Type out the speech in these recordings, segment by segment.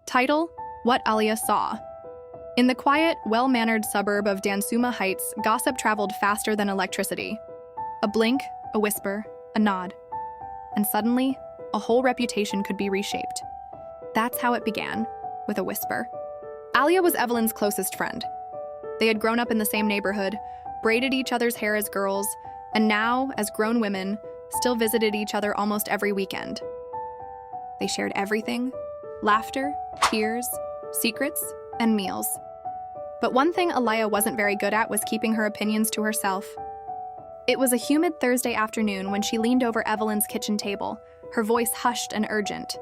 Title: What Alia Saw. In the quiet, well-mannered suburb of Dansuma Heights, gossip traveled faster than electricity. A blink, a whisper, a nod. And suddenly, a whole reputation could be reshaped. That's how it began, with a whisper. Alia was Evelyn's closest friend. They had grown up in the same neighborhood, braided each other's hair as girls, and now, as grown women, still visited each other almost every weekend. They shared everything: laughter, tears, secrets, and meals. But one thing Alia wasn't very good at was keeping her opinions to herself. It was a humid Thursday afternoon when she leaned over Evelyn's kitchen table, her voice hushed and urgent.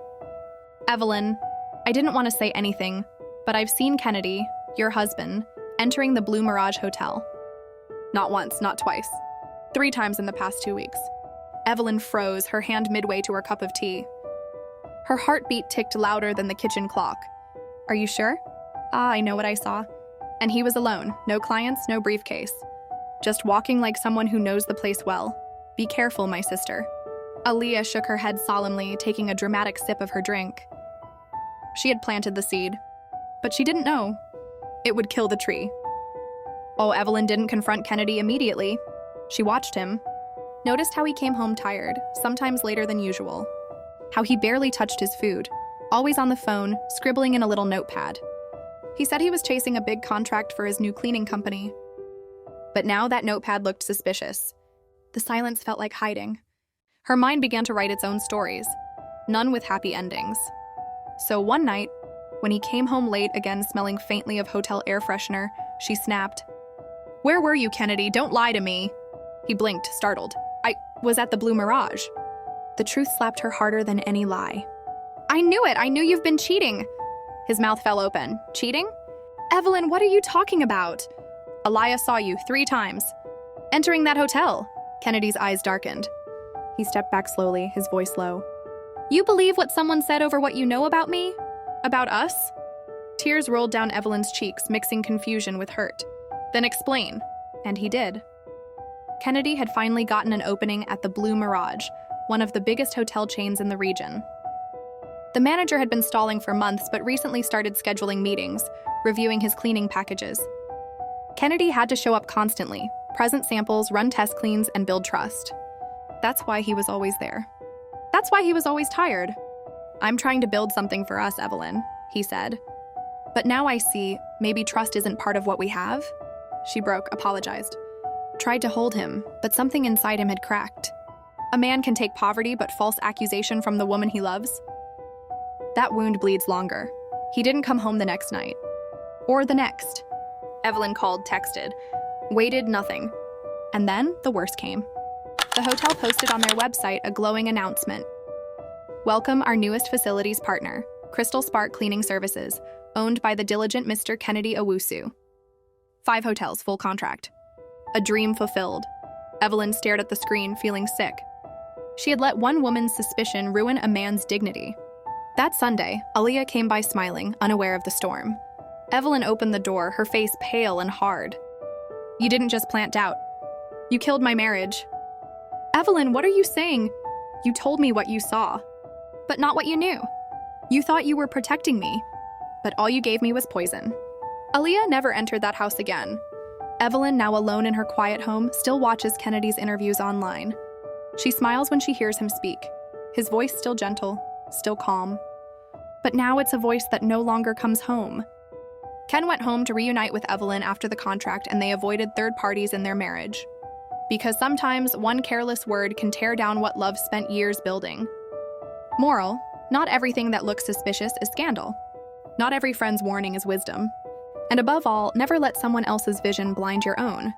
"Evelyn, I didn't want to say anything, but I've seen Kennedy, your husband, entering the Blue Mirage Hotel. Not once, not twice. 3 times in the past 2 weeks." Evelyn froze, her hand midway to her cup of tea. Her heartbeat ticked louder than the kitchen clock. "Are you sure?" I know what I saw." And he was alone, no clients, no briefcase. Just walking like someone who knows the place well. "Be careful, my sister." Alia shook her head solemnly, taking a dramatic sip of her drink. She had planted the seed, but she didn't know it would kill the tree. Oh, Evelyn didn't confront Kennedy immediately. She watched him, noticed how he came home tired, sometimes later than usual. How he barely touched his food, always on the phone, scribbling in a little notepad. He said he was chasing a big contract for his new cleaning company. But now that notepad looked suspicious. The silence felt like hiding. Her mind began to write its own stories, none with happy endings. So one night, when he came home late again smelling faintly of hotel air freshener, she snapped, "Where were you, Kennedy? Don't lie to me." He blinked, startled. "I was at the Blue Mirage." The truth slapped her harder than any lie. "I knew it! I knew you've been cheating!" His mouth fell open. "Cheating? Evelyn, what are you talking about?" "Alia saw you 3 times. Entering that hotel." Kennedy's eyes darkened. He stepped back slowly, his voice low. "You believe what someone said over what you know about me? About us?" Tears rolled down Evelyn's cheeks, mixing confusion with hurt. "Then explain." And he did. Kennedy had finally gotten an opening at the Blue Mirage, one of the biggest hotel chains in the region. The manager had been stalling for months, but recently started scheduling meetings, reviewing his cleaning packages. Kennedy had to show up constantly, present samples, run test cleans, and build trust. That's why he was always there. That's why he was always tired. "I'm trying to build something for us, Evelyn," he said. "But now I see, maybe trust isn't part of what we have." She broke, apologized. Tried to hold him, but something inside him had cracked. A man can take poverty but false accusation from the woman he loves. That wound bleeds longer. He didn't come home the next night. Or the next. Evelyn called, texted, waited, nothing. And then the worst came. The hotel posted on their website a glowing announcement. "Welcome our newest facilities partner, Crystal Spark Cleaning Services, owned by the diligent Mr. Kennedy Owusu. 5 hotels, full contract." A dream fulfilled. Evelyn stared at the screen, feeling sick. She had let one woman's suspicion ruin a man's dignity. That Sunday, Alia came by smiling, unaware of the storm. Evelyn opened the door, her face pale and hard. "You didn't just plant doubt. You killed my marriage." "Evelyn, what are you saying?" "You told me what you saw, but not what you knew. You thought you were protecting me, but all you gave me was poison." Alia never entered that house again. Evelyn, now alone in her quiet home, still watches Kennedy's interviews online. She smiles when she hears him speak, his voice still gentle, still calm. But now it's a voice that no longer comes home. Ken went home to reunite with Evelyn after the contract, and they avoided third parties in their marriage. Because sometimes one careless word can tear down what love spent years building. Moral: not everything that looks suspicious is scandal. Not every friend's warning is wisdom. And above all, never let someone else's vision blind your own.